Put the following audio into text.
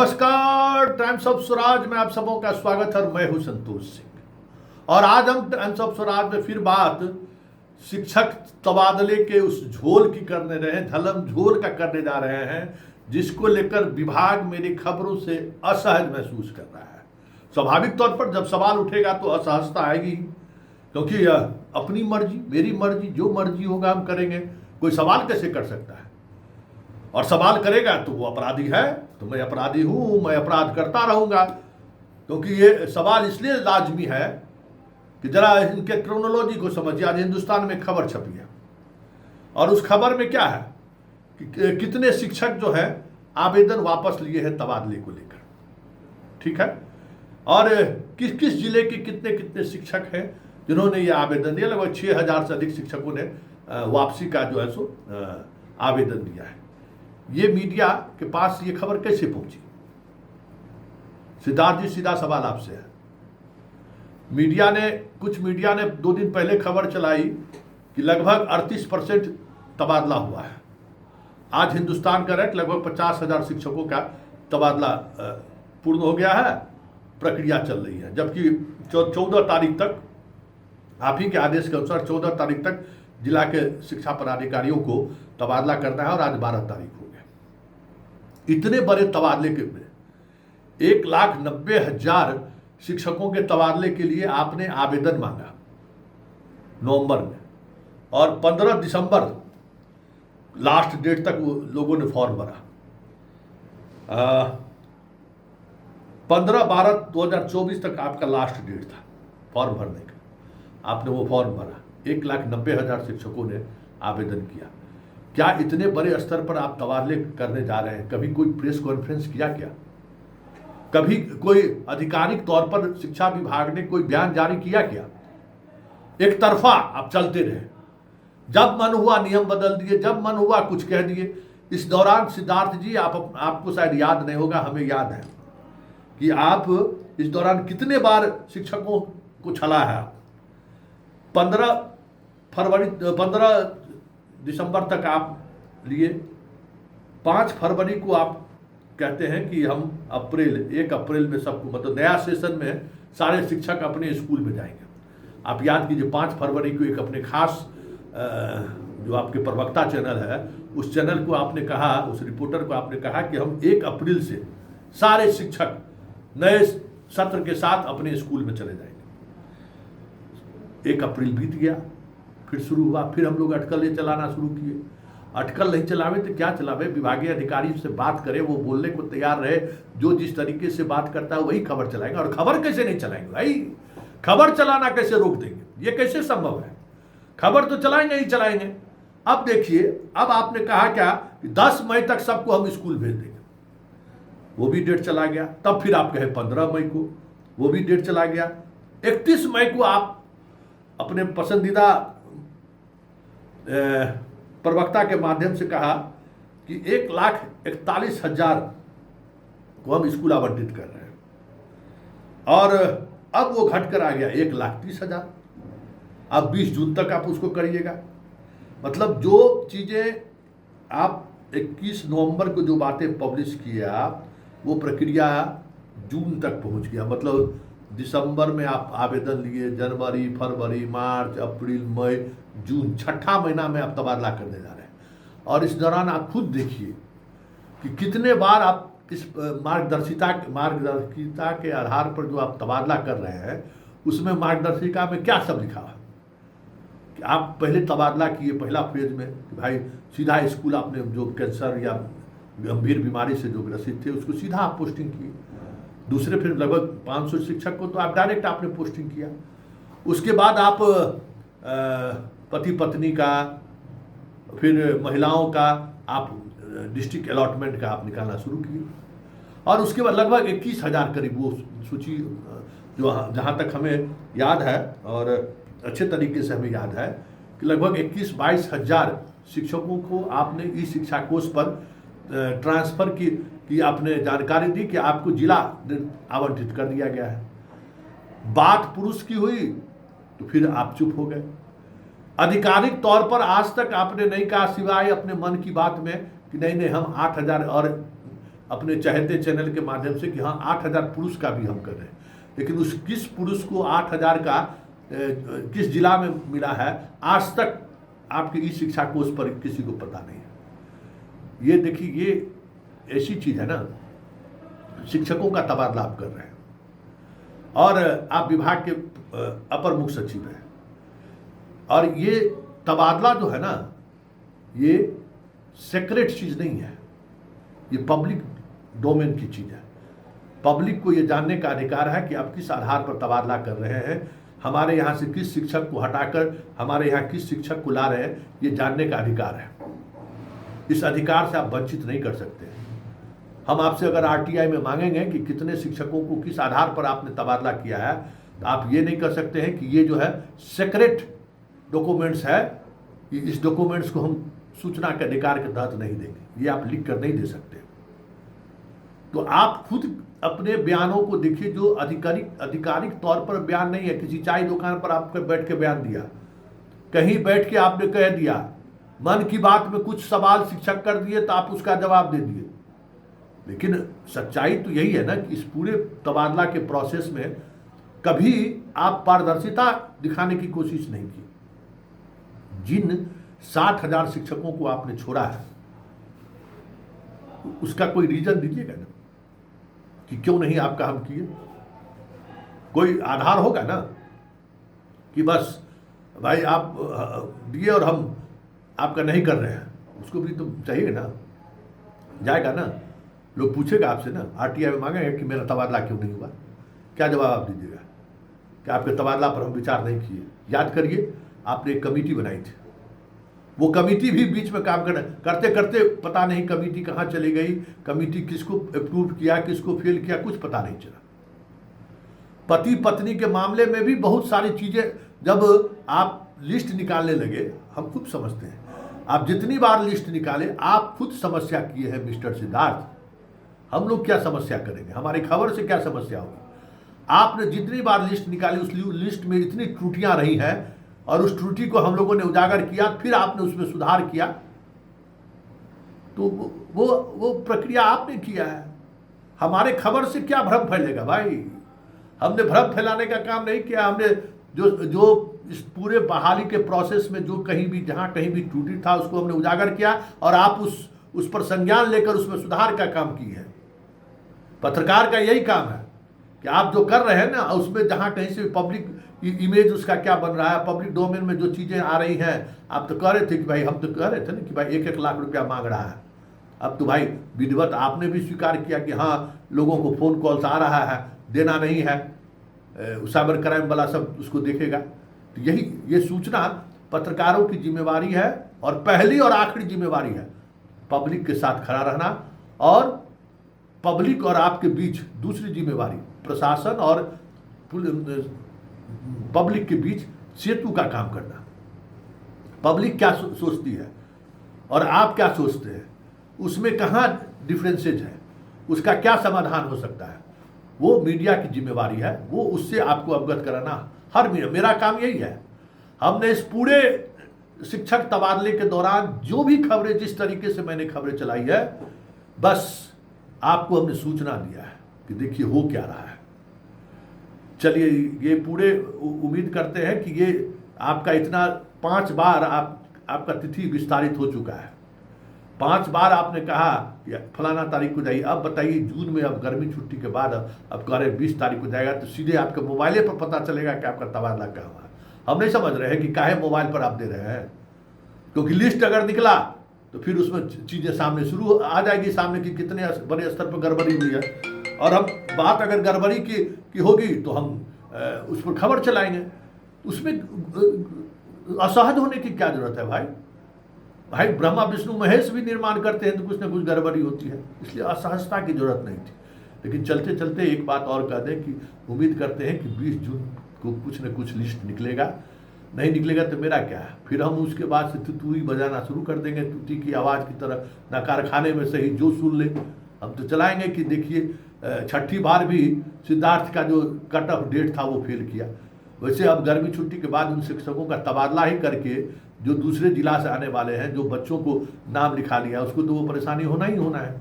नमस्कार, times of Swaraj में आप सबों का स्वागत है। मैं हूं संतोष सिंह और आज हम टाइम्स ऑफ स्वराज में फिर बात शिक्षक तबादले के उस झोल की करने रहे हैं, धर्म झोल का करने जा रहे हैं, जिसको लेकर विभाग मेरी खबरों से असहज महसूस कर रहा है। स्वाभाविक तौर पर जब सवाल उठेगा तो असहजता आएगी, क्योंकि अपनी मर्जी, मेरी मर्जी, जो मर्जी होगा हम करेंगे। कोई सवाल कैसे कर सकता है? और सवाल करेगा तो वो अपराधी है, तो मैं अपराधी हूं, मैं अपराध करता रहूंगा। क्योंकि ये सवाल इसलिए लाजमी है कि जरा इनके क्रोनोलॉजी को समझिए। आज हिंदुस्तान में खबर छपी है और उस खबर में क्या है कि कितने शिक्षक जो है आवेदन वापस लिए हैं तबादले को लेकर, ठीक है, और किस किस जिले के कितने कितने शिक्षक हैं जिन्होंने ये आवेदन दिया। लगभग 6000 से अधिक शिक्षकों ने वापसी का जो है सो आवेदन दिया है। ये मीडिया के पास ये खबर कैसे पहुंची? सिद्धार्थ जी, सीधा सवाल आपसे है। कुछ मीडिया ने 2 दिन पहले खबर चलाई कि लगभग 38% तबादला हुआ है। आज हिंदुस्तान का रेट लगभग 50,000 शिक्षकों का तबादला पूर्ण हो गया है, प्रक्रिया चल रही है। जबकि 14 तारीख तक, आप ही के आदेश के अनुसार 14 तारीख तक जिला के शिक्षा पदाधिकारियों को तबादला करना है और आज 12 तारीख हो गया। इतने बड़े तबादले के में 1,90,000 शिक्षकों के तबादले के लिए आपने आवेदन मांगा नवंबर में, और 15 दिसंबर लास्ट डेट तक वो लोगों ने फॉर्म भरा। 15/12/2024 तक आपका लास्ट डेट था फॉर्म भरने का। आपने वो फॉर्म भरा, 1,90,000 शिक्षकों ने आवेदन किया। क्या इतने बड़े स्तर पर आप तबादले करने जा रहे हैं? कभी कोई प्रेस कॉन्फ्रेंस किया क्या? कभी कोई आधिकारिक तौर पर शिक्षा विभाग ने कोई बयान जारी किया क्या? एक तरफा आप चलते रहे, जब मन हुआ नियम बदल दिए, जब मन हुआ कुछ कह दिए। इस दौरान सिद्धार्थ जी, आपको शायद याद नहीं होगा, हमें याद है कि आप इस दौरान कितने बार शिक्षकों को छला है। 15 दिसंबर तक आप लिए, 5 फरवरी को आप कहते हैं कि हम 1 अप्रैल में सबको, मतलब नया सेशन में सारे शिक्षक अपने स्कूल में जाएंगे। आप याद कीजिए, 5 फरवरी को एक अपने खास जो आपके प्रवक्ता चैनल है, उस चैनल को आपने कहा, उस रिपोर्टर को आपने कहा कि हम 1 अप्रैल से सारे शिक्षक नए सत्र के साथ अपने स्कूल में चले जाएंगे। 1 अप्रैल बीत गया, फिर शुरू हुआ, फिर हम लोग अटकलें चलाना शुरू किए। अटकल नहीं चलावे तो क्या चलावे? विभागीय अधिकारी से बात करें, वो बोलने को तैयार रहे, जो जिस तरीके से बात करता है वही खबर चलाएंगे। और खबर कैसे नहीं चलाएंगे भाई? खबर चलाना कैसे रोक देंगे? ये कैसे संभव है? खबर तो चलाएंगे ही चलाएंगे। अब देखिए, अब आपने कहा क्या कि 10 मई तक सबको हम स्कूल भेज देंगे, वो भी डेट चला गया। तब फिर आप कहे 15 मई को, वो भी डेट चला गया। 31 मई को आप अपने पसंदीदा प्रवक्ता के माध्यम से कहा कि 1,41,000 को हम स्कूल आवंटित कर रहे हैं, और अब वो घटकर आ गया 1,30,000। अब 20 जून तक आप उसको करिएगा। मतलब जो चीजें आप 21 नवंबर को जो बातें पब्लिश किए आप, वो प्रक्रिया जून तक पहुंच गया। मतलब दिसंबर में आप आवेदन लिए, जनवरी, फरवरी, मार्च, अप्रैल, मई, जून, 6ठा महीना में आप तबादला करने जा रहे हैं। और इस दौरान आप खुद देखिए कि कितने बार आप इस मार्गदर्शिता के आधार पर जो आप तबादला कर रहे हैं, उसमें मार्गदर्शिका में क्या सब लिखा है कि आप पहले तबादला किए, पहला फेज में कि भाई सीधा स्कूल, आपने जो कैंसर या गंभीर बीमारी से जो ग्रसित थे उसको सीधा आप पोस्टिंग किए। दूसरे फिर लगभग 500 शिक्षक को तो आप डायरेक्ट आपने पोस्टिंग किया। उसके बाद आप पति पत्नी का, फिर महिलाओं का आप डिस्ट्रिक्ट अलॉटमेंट का आप निकालना शुरू किए। और उसके बाद लगभग 21,000 करीब वो सूची, जो जहाँ तक हमें याद है और अच्छे तरीके से हमें याद है कि लगभग 21-22,000 शिक्षकों को आपने ई शिक्षा कोष पर ट्रांसफर की आपने जानकारी दी कि आपको जिला आवंटित कर दिया गया है। बात पुरुष की हुई तो फिर आप चुप हो गए। आधिकारिक तौर पर आज तक आपने नहीं कहा, सिवाय अपने मन की बात में कि नहीं हम 8,000 और अपने चहेते चैनल के माध्यम से कि हाँ 8,000 पुरुष का भी हम कर रहे हैं, लेकिन उस किस पुरुष को 8,000 का किस जिला में मिला है, आज तक आपके ई शिक्षा कोष पर किसी को पता नहीं है। ये देखिए, ये ऐसी चीज है ना, शिक्षकों का तबादला आप कर रहे हैं और आप विभाग के अपर मुख्य सचिव हैं, और ये तबादला जो है ना, ये सेक्रेट चीज नहीं है, ये पब्लिक डोमेन की चीज है। पब्लिक को ये जानने का अधिकार है कि आप किस आधार पर तबादला कर रहे हैं, हमारे यहाँ से किस शिक्षक को हटाकर हमारे यहाँ किस शिक्षक को ला रहे हैं, ये जानने का अधिकार है। इस अधिकार से आप वंचित नहीं कर सकते। हम आपसे अगर आरटीआई में मांगेंगे कि कितने शिक्षकों को किस आधार पर आपने तबादला किया है, तो आप ये नहीं कर सकते हैं कि ये जो है सेक्रेट डॉक्यूमेंट्स है, इस डॉक्यूमेंट्स को हम सूचना के अधिकार के तहत नहीं देंगे, ये आप लिख कर नहीं दे सकते। तो आप खुद अपने बयानों को देखिए, जो आधिकारिक तौर पर बयान नहीं है। किसी चाय दुकान पर आपको बैठ के बयान दिया, कहीं बैठ के आपने कह दिया, मन की बात में कुछ सवाल शिक्षक कर दिए तो आप उसका जवाब दे दिए। लेकिन सच्चाई तो यही है ना कि इस पूरे तबादला के प्रोसेस में कभी आप पारदर्शिता दिखाने की कोशिश नहीं की। जिन 60,000 शिक्षकों को आपने छोड़ा है, उसका कोई रीजन दीजिएगा ना कि क्यों नहीं आपका हम किए। कोई आधार होगा ना कि बस भाई आप दिए और हम आपका नहीं कर रहे हैं, उसको भी तो चाहिए ना। जाएगा ना, लोग पूछेगा आपसे ना, आरटीआई में मांगेगा कि मेरा तबादला क्यों नहीं हुआ, क्या जवाब आप दीजिएगा कि आपके तबादला पर हम विचार नहीं किए। याद करिए, आपने एक कमेटी बनाई थी, वो कमेटी भी बीच में काम करते करते पता नहीं कमेटी कहाँ चली गई, कमेटी किसको अप्रूव किया, किसको फेल किया, कुछ पता नहीं चला। पति पत्नी के मामले में भी बहुत सारी चीजें जब आप लिस्ट निकालने लगे, हम खुद समझते हैं, आप जितनी बार लिस्ट निकाले आप खुद समस्या किए हैं मिस्टर सिद्धार्थ। हम लोग क्या समस्या करेंगे, हमारी खबर से क्या समस्या होगी। आपने जितनी बार लिस्ट निकाली उस लिस्ट में इतनी त्रुटियां रही हैं और उस त्रुटि को हम लोगों ने उजागर किया, फिर आपने उसमें सुधार किया, तो वो प्रक्रिया आपने किया है। हमारे खबर से क्या भ्रम फैलेगा भाई, हमने भ्रम फैलाने का काम नहीं किया। हमने जो इस पूरे बहाली के प्रोसेस में जो कहीं भी जहां कहीं भी त्रुटि था उसको हमने उजागर किया और आप उस पर संज्ञान लेकर उसमें सुधार का काम किए हैं। पत्रकार का यही काम है कि आप जो कर रहे हैं ना, उसमें जहां कहीं से पब्लिक इमेज उसका क्या बन रहा है, पब्लिक डोमेन में जो चीजें आ रही हैं, आप तो कह रहे थे कि भाई, हम तो कह रहे थे ना कि भाई 1-1 लाख रुपया मांग रहा है। अब तो भाई विधिवत आपने भी स्वीकार किया कि हाँ, लोगों को फोन कॉल्स आ रहा है, देना नहीं है, साइबर क्राइम वाला सब उसको देखेगा। तो ये सूचना पत्रकारों की जिम्मेवारी है, और पहली और आखिरी जिम्मेवारी है पब्लिक के साथ खड़ा रहना, और पब्लिक और आपके बीच दूसरी जिम्मेवारी प्रशासन और पब्लिक के बीच सेतु का काम करना। पब्लिक क्या सोचती है और आप क्या सोचते हैं, उसमें कहाँ डिफरेंसेज है, उसका क्या समाधान हो सकता है, वो मीडिया की जिम्मेवारी है। वो उससे आपको अवगत कराना मेरा काम यही है। हमने इस पूरे शिक्षक तबादले के दौरान जो भी खबरें, जिस तरीके से मैंने खबरें चलाई है, बस आपको हमने सूचना दिया है कि देखिए हो क्या रहा है। चलिए, ये पूरे उम्मीद करते हैं कि ये आपका इतना 5 बार आपका तिथि विस्तारित हो चुका है। 5 बार आपने कहा कि फलाना तारीख को जाइए, अब बताइए जून में, अब गर्मी छुट्टी के बाद अब कह रहे 20 तारीख को जाएगा, तो सीधे आपके मोबाइले पर पता चलेगा कि आपका तबादला क्या हुआ। हम नहीं समझ रहे हैं कि काहे मोबाइल पर आप दे रहे हैं, क्योंकि लिस्ट अगर निकला तो फिर उसमें चीजें सामने शुरू आ जाएगी सामने कि कितने बड़े स्तर पर गड़बड़ी हुई है, और हम बात अगर गड़बड़ी की होगी तो हम उस पर खबर चलाएंगे। उसमें असहज होने की क्या जरूरत है भाई ब्रह्मा विष्णु महेश भी निर्माण करते हैं तो कुछ ना कुछ गड़बड़ी होती है, इसलिए असहजता की जरूरत नहीं थी। लेकिन चलते चलते एक बात और कह दें कि उम्मीद करते हैं कि 20 जून को कुछ न कुछ लिस्ट निकलेगा। नहीं निकलेगा तो मेरा क्या है, फिर हम उसके बाद से तुतुई बजाना शुरू कर देंगे, तुती की आवाज़ की तरह, ना कारखाने में सही जो सुन ले हम तो चलाएंगे कि देखिए 6ठी बार भी सिद्धार्थ का जो कट ऑफ डेट था वो फेल किया। वैसे अब गर्मी छुट्टी के बाद उन शिक्षकों का तबादला ही करके जो दूसरे जिला से आने वाले हैं, जो बच्चों को नाम लिखा लिया, उसको तो वो परेशानी होना ही होना है।